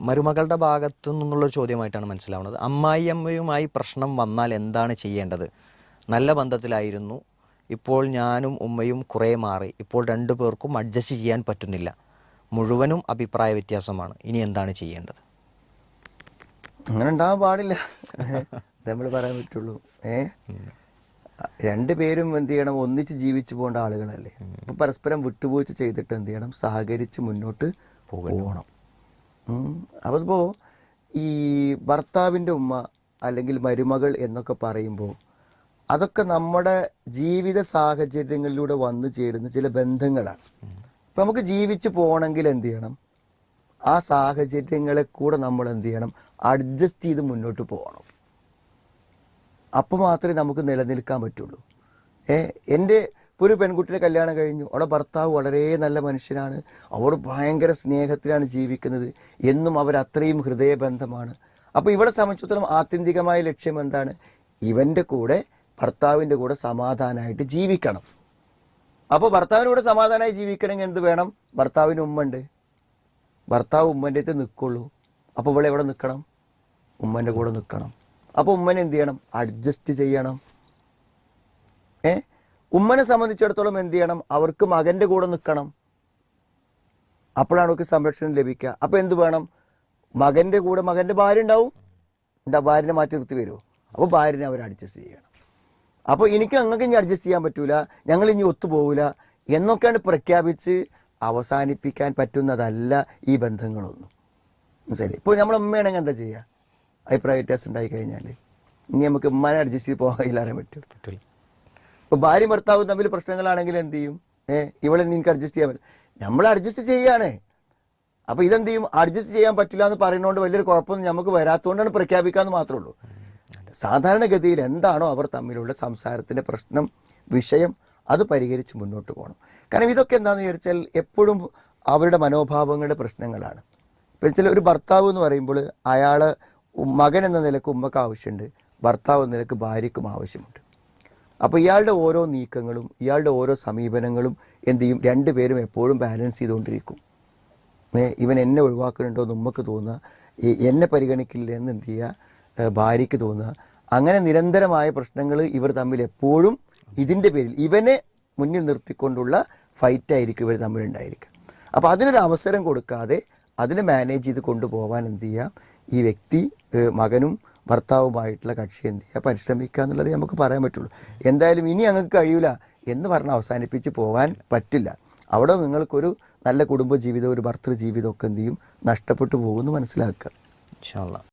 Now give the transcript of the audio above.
മരുമകളുടെ ഭാഗത്തു നിന്നുള്ളൊരു ചോദ്യമായിട്ടാണ് മനസ്സിലാവുന്നത്. അമ്മായിയമ്മയുമായി പ്രശ്നം വന്നാൽ എന്താണ് ചെയ്യേണ്ടത്? നല്ല ബന്ധത്തിലായിരുന്നു, ഇപ്പോൾ ഞാനും ഉമ്മയും കുറേ മാറി, ഇപ്പോൾ രണ്ടു പേർക്കും അഡ്ജസ്റ്റ് ചെയ്യാൻ പറ്റുന്നില്ല, മുഴുവനും അഭിപ്രായ വ്യത്യാസമാണ്, ഇനി എന്താണ് ചെയ്യേണ്ടത്? അങ്ങനെ ഉണ്ടാകാൻ പാടില്ല, നമ്മൾ പറയാൻ പറ്റുള്ളൂ. രണ്ടുപേരും എന്ത് ചെയ്യണം, ഒന്നിച്ച് ജീവിച്ചു പോകേണ്ട ആളുകളല്ലേ. അപ്പം പരസ്പരം വിട്ടുവീഴ്ച ചെയ്തിട്ട് എന്ത് ചെയ്യണം, സഹകരിച്ച് മുന്നോട്ട് പോകണം. അപ്പോൾ ഇപ്പോൾ ഈ ഭർത്താവിൻ്റെ ഉമ്മ അല്ലെങ്കിൽ മരുമകൾ എന്നൊക്കെ പറയുമ്പോൾ അതൊക്കെ നമ്മുടെ ജീവിത സാഹചര്യങ്ങളിലൂടെ വന്നു ചേരുന്ന ചില ബന്ധങ്ങളാണ്. അപ്പം നമുക്ക് ജീവിച്ച് പോകണമെങ്കിൽ എന്ത് ചെയ്യണം, ആ സാഹചര്യങ്ങളെ കൂടെ നമ്മൾ എന്ത് ചെയ്യണം, അഡ്ജസ്റ്റ് ചെയ്ത് മുന്നോട്ട് പോകണം. അപ്പോൾ മാത്രമേ നമുക്ക് നിലനിൽക്കാൻ പറ്റുള്ളൂ. എൻ്റെ ഒരു പെൺകുട്ടിയുടെ കല്യാണം കഴിഞ്ഞു, അവളുടെ ഭർത്താവ് വളരെ നല്ല മനുഷ്യനാണ്, അവർ ഭയങ്കര സ്നേഹത്തിലാണ് ജീവിക്കുന്നത്, എന്നും അവരത്രയും ഹൃദയബന്ധമാണ്. അപ്പോൾ ഇവളെ സംബന്ധിച്ചിടത്തോളം ആത്യന്തികമായ ലക്ഷ്യം എന്താണ്, ഇവൻ്റെ കൂടെ ഭർത്താവിൻ്റെ കൂടെ സമാധാനമായിട്ട് ജീവിക്കണം. അപ്പോൾ ഭർത്താവിൻ്റെ കൂടെ സമാധാനമായി ജീവിക്കണമെങ്കിൽ എന്ത് വേണം, ഭർത്താവിന് ഉമ്മയുണ്ട്, ഭർത്താവ് ഉമ്മൻ്റെ അടുത്ത് നിൽക്കുള്ളൂ. അപ്പോൾ ഇവളെ എവിടെ നിൽക്കണം, ഉമ്മൻ്റെ കൂടെ നിൽക്കണം. അപ്പോൾ ഉമ്മനെ എന്ത് ചെയ്യണം, അഡ്ജസ്റ്റ് ചെയ്യണം. ഉമ്മനെ സംബന്ധിച്ചിടത്തോളം എന്ത് ചെയ്യണം, അവർക്ക് മകൻ്റെ കൂടെ നിൽക്കണം, അപ്പോഴാണ് അവർക്ക് സംരക്ഷണം ലഭിക്കുക. അപ്പോൾ എന്ത് വേണം, മകൻ്റെ കൂടെ മകൻ്റെ ഭാര്യ ഉണ്ടാവും, ഭാര്യനെ മാറ്റി നിർത്തി വരുമോ, അപ്പോൾ ഭാര്യനെ അവർ അഡ്ജസ്റ്റ് ചെയ്യണം. അപ്പോൾ എനിക്ക് ഞങ്ങൾക്ക് ഇനി അഡ്ജസ്റ്റ് ചെയ്യാൻ പറ്റൂല, ഞങ്ങൾ ഇനി ഒത്തുപോകില്ല എന്നൊക്കെയാണ് പ്രഖ്യാപിച്ച് അവസാനിപ്പിക്കാൻ പറ്റുന്നതല്ല ഈ ബന്ധങ്ങളൊന്നും. ശരി, ഇപ്പോൾ നമ്മൾ ഉമ്മയാണെങ്കിൽ എന്താ ചെയ്യുക, അഭിപ്രായ വ്യത്യാസം ഉണ്ടായി കഴിഞ്ഞാൽ ഇനി നമുക്ക് ഉമ്മാനെ അഡ്ജസ്റ്റ് ചെയ്ത് പോകാൻ അറിയാൻ പറ്റും. ഇപ്പോൾ ഭാര്യയും ഭർത്താവും തമ്മിൽ പ്രശ്നങ്ങളാണെങ്കിൽ എന്ത് ചെയ്യും, ഇവളെ എനിക്ക് അഡ്ജസ്റ്റ് ചെയ്യാൻ പറ്റും, നമ്മൾ അഡ്ജസ്റ്റ് ചെയ്യുകയാണ്. അപ്പോൾ ഇതെന്ത് ചെയ്യും, അഡ്ജസ്റ്റ് ചെയ്യാൻ പറ്റില്ല എന്ന് പറയുന്നതുകൊണ്ട് വലിയൊരു കുഴപ്പമൊന്നും നമുക്ക് വരാത്തതുകൊണ്ടാണ് പ്രഖ്യാപിക്കാമെന്ന് മാത്രമേ ഉള്ളൂ. സാധാരണഗതിയിൽ എന്താണോ അവർ തമ്മിലുള്ള സംസാരത്തിൻ്റെ പ്രശ്നം, വിഷയം, അത് പരിഹരിച്ച് മുന്നോട്ട് പോകണം. കാരണം ഇതൊക്കെ എന്താണെന്ന് വിചാരിച്ചാൽ എപ്പോഴും അവരുടെ മനോഭാവങ്ങളുടെ പ്രശ്നങ്ങളാണ്. ഇപ്പം ചില ഒരു ഭർത്താവ് എന്ന് പറയുമ്പോൾ അയാൾ മകൻ എന്ന നിലക്ക് ഉമ്മക്ക് ആവശ്യമുണ്ട്, ഭർത്താവ് എന്ന നിലക്ക് ഭാര്യയ്ക്കും ആവശ്യമുണ്ട്. അപ്പോൾ ഇയാളുടെ ഓരോ നീക്കങ്ങളും ഇയാളുടെ ഓരോ സമീപനങ്ങളും എന്ത് ചെയ്യും, രണ്ടുപേരും എപ്പോഴും ബാലൻസ് ചെയ്തുകൊണ്ടിരിക്കും. ഇവൻ എന്നെ ഒഴിവാക്കുന്നുണ്ടോ എന്ന് ഉമ്മക്ക് തോന്നുക, എന്നെ പരിഗണിക്കില്ല എന്ന് എന്ത് ചെയ്യുക ഭാര്യയ്ക്ക് തോന്നുക. അങ്ങനെ നിരന്തരമായ പ്രശ്നങ്ങൾ ഇവർ തമ്മിൽ എപ്പോഴും ഇതിൻ്റെ പേരിൽ ഇവനെ മുന്നിൽ നിർത്തിക്കൊണ്ടുള്ള ഫൈറ്റായിരിക്കും ഇവർ തമ്മിലുണ്ടായിരിക്കുക. അപ്പോൾ അതിനൊരു അവസരം കൊടുക്കാതെ അതിനെ മാനേജ് ചെയ്ത് കൊണ്ടുപോകാൻ എന്ത് ചെയ്യാം, ഈ വ്യക്തി മകനും ഭർത്താവുമായിട്ടുള്ള കക്ഷി എന്ത് ചെയ്യുക, പരിശ്രമിക്കുക എന്നുള്ളത് നമുക്ക് പറയാൻ പറ്റുള്ളൂ. എന്തായാലും ഇനി ഞങ്ങൾക്ക് കഴിയില്ല എന്ന് പറഞ്ഞ് അവസാനിപ്പിച്ച് പോകാൻ പറ്റില്ല. അവിടെ നിങ്ങൾക്കൊരു നല്ല കുടുംബ ജീവിതം, ഒരു ഭർത്തൃ ജീവിതമൊക്കെ എന്ത് ചെയ്യും, നഷ്ടപ്പെട്ടു പോകുമെന്ന് മനസ്സിലാക്കുക. ഇൻഷാ അല്ലാഹ്.